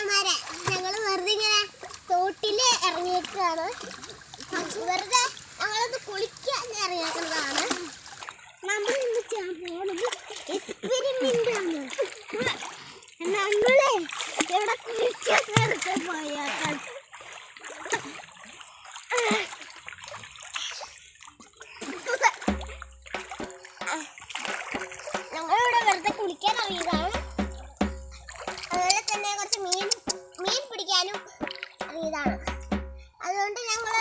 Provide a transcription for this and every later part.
കൂട്ടുകാരന്മാരെ, ഞങ്ങൾ വെറുതെ ഇങ്ങനെ തോട്ടില് ഇറങ്ങിയേക്കാണ്. വെറുതെ ഞങ്ങളത് കുളിക്കാൻ ഇറങ്ങിയേക്കുന്നതാണ്. നമ്മൾ ഇന്ന് ചെയ്യാൻ പോകുന്നത് എക്സ്പെരിമെന്റ് ആണ്. നമ്മളെ ഇവിടെ കുളിക്കാൻ പോയാൽ ഞങ്ങളിവിടെ വെറുതെ കുളിക്കാൻ ഇറങ്ങിയതാണ്. അതുപോലെ തന്നെ കുറച്ച് മീൻ പിടിക്കാനും ഇറങ്ങിയതാണ്. അതുകൊണ്ട് ഞങ്ങൾ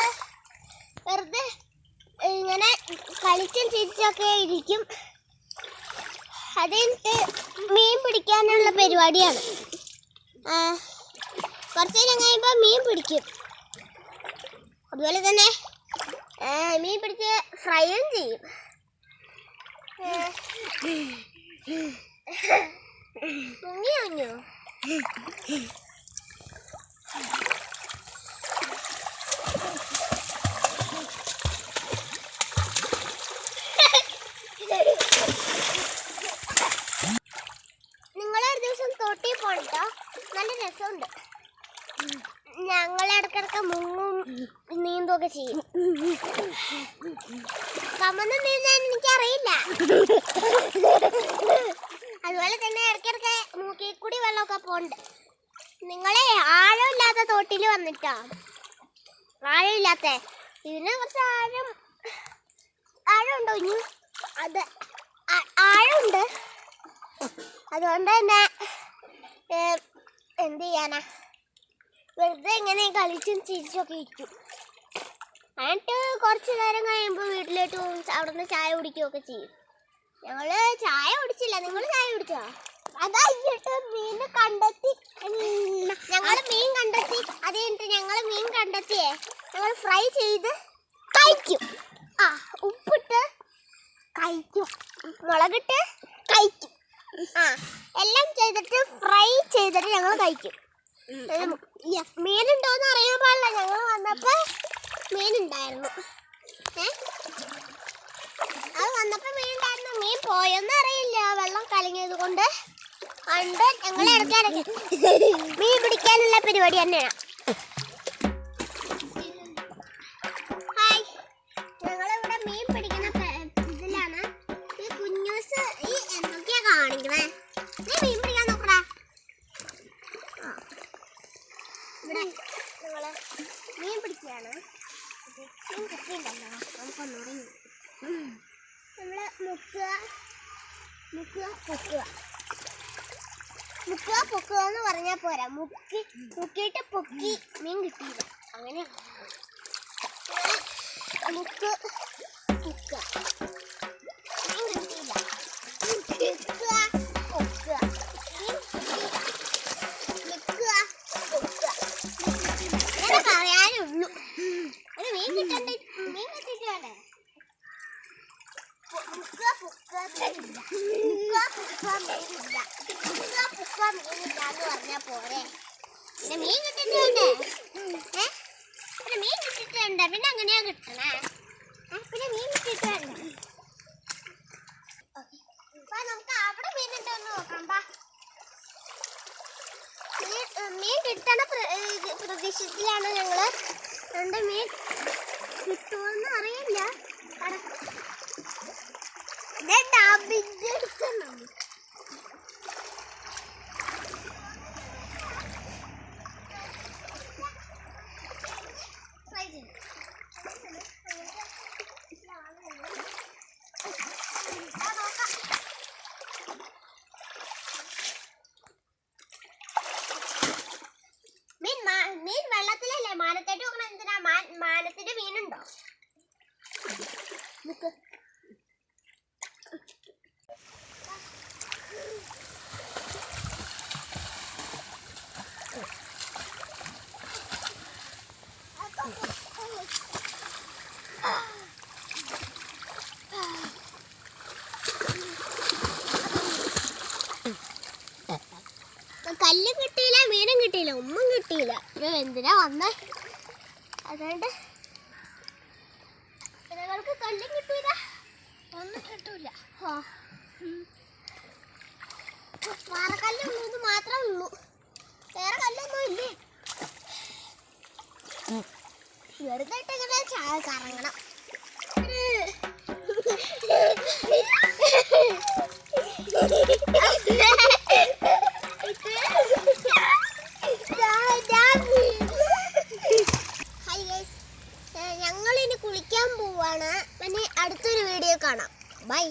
വെറുതെ ഇങ്ങനെ കളിച്ചും ചിരിച്ചൊക്കെ ഇരിക്കും. അതിട്ട് മീൻ പിടിക്കാനുള്ള പരിപാടിയാണ്. കുറച്ച് നേരം കഴിയുമ്പോൾ മീൻ പിടിക്കും. അതുപോലെ തന്നെ മീൻ പിടിച്ച് ഫ്രൈയും ചെയ്യും. മുങ്ങി വഞ്ഞോ? നിങ്ങളൊരു ദിവസം തോട്ടിൽ പോണട്ടോ, നല്ല രസമുണ്ട്. ഞങ്ങളിടക്കിടക്ക് മുങ്ങും നീന്തുമൊക്കെ ചെയ്യും. കമന്ന് നീന്താൻ എനിക്കറിയില്ല. അതുപോലെ തന്നെ ഇടയ്ക്കിടക്ക് മൂക്കിൽ കൂടി വെള്ളമൊക്കെ പോണ്ട്. നിങ്ങളെ ആഴമില്ലാത്ത തോട്ടിൽ വന്നിട്ടോ, ആഴമില്ലാത്ത ഇതിന് കുറച്ച് ആഴമുണ്ടോ? ഇനി അത് ആഴമുണ്ട്. അതുകൊണ്ട് തന്നെ എന്ത് ചെയ്യാനാ, വെറുതെ ഇങ്ങനെ കളിച്ചും ചിരിച്ചൊക്കെ ഇരിക്കും. എന്നിട്ട് കുറച്ച് നേരം കഴിയുമ്പോൾ വീട്ടിലോട്ട് പോകും. അവിടെ നിന്ന് ചായ കുടിക്കുകയൊക്കെ ചെയ്യും. ഞങ്ങൾ ചായ കുടിച്ചില്ല. നിങ്ങൾ ചായ കുടിച്ചോ? അതായിട്ട് മീൻ കണ്ടെത്തി. ഞങ്ങൾ മീൻ കണ്ടെത്തി. അത് കഴിഞ്ഞിട്ട് ഞങ്ങൾ മീൻ കണ്ടെത്തിയേ ഞങ്ങൾ ഫ്രൈ ചെയ്ത് കഴിക്കും. ഉപ്പിട്ട് കഴിക്കും, മുളകിട്ട് കഴിക്കും. എല്ലാം ചെയ്തിട്ട് ഫ്രൈ ചെയ്തിട്ട് ഞങ്ങൾ കഴിക്കും. മീനുണ്ടോയെന്ന് അറിയാൻ പാടില്ല. ഞങ്ങൾ വന്നപ്പോൾ മീനുണ്ടായിരുന്നു. അത് വന്നപ്പോൾ മീനുണ്ടായിരുന്നു. മീൻ പോയെന്ന് അറിയില്ല, വെള്ളം കലങ്ങിയത് കൊണ്ട്. കണ്ട് ഞങ്ങൾ ഇടയ്ക്കിടയ്ക്ക് മീൻ പിടിക്കാനുള്ള പരിപാടി തന്നെയാണ്. ഹായ്, ഞങ്ങളിവിടെ മീൻ പിടിക്കുന്ന ഇതിലാണ്. ഈ കുഞ്ഞൂസ് ഈ എന്തൊക്കെയാ കാണിക്കണേ? നീ മീൻ പിടിക്കാൻ നോക്കടാ. ഇവിടെ ഞങ്ങൾ മീൻ പിടിക്കുകയാണ്. മീൻ കിട്ടിയിട്ടുണ്ടല്ലോ, നമുക്കൊന്നുകൂടി നമ്മൾ മുക്കുക പൊക്കുക എന്ന് പറഞ്ഞാൽ പോരാ. മുക്കിയിട്ട് പൊക്കി മീൻ കിട്ടിയില്ല. അങ്ങനെ മുക്കുക മീൻ കിട്ടിയില്ല. പൊക്കുക അങ്ങനെ പറയാനുള്ളൂ. ഒരു മീൻ കിട്ടണ്ടേ, മീൻ കിട്ടിയിട്ട് വേണ്ടേ? മീനില്ലാന്ന് പറഞ്ഞാൽ പോരെ. പിന്നെ മീൻ കിട്ടിട്ടുണ്ട്. പിന്നെ മീൻ കിട്ടിട്ടുണ്ട്. പിന്നെ അങ്ങനെയാ കിട്ടണേ. പിന്നെ മീൻ കിട്ടിട്ടുണ്ട്. അപ്പൊ നമുക്ക് അവിടെ മീനുണ്ടോന്ന് നോക്കാം. മീൻ കിട്ടണ പ്രതീക്ഷത്തിലാണ് ഞങ്ങള്. രണ്ട് മീൻ കിട്ടുമെന്ന് അറിയില്ല. മീൻ വെള്ളത്തിലല്ലേ? മാനത്തേട്ട് നോക്കണം. എന്തിനാ? മാനത്തിന്റെ മീനുണ്ടോ? കല്ലും കിട്ടിയില്ല, മീനും കിട്ടിയില്ല, ഒന്നും കിട്ടിയില്ല. എന്തിനാ വന്നേ? അതുകൊണ്ട് നിങ്ങൾക്ക് കല്ലും കിട്ടൂല, ഒന്നും കിട്ടൂല. പാറക്കല്ലുള്ളത് മാത്രമേ ഉള്ളൂ, വേറെ കല്ലൊന്നും ചെറുതായിട്ട് ഇങ്ങനെ ചായ കറങ്ങണം. ഞങ്ങളിനി കുളിക്കാൻ പോവാണ്. പിന്നെ അടുത്തൊരു വീഡിയോ കാണാം. ബൈ.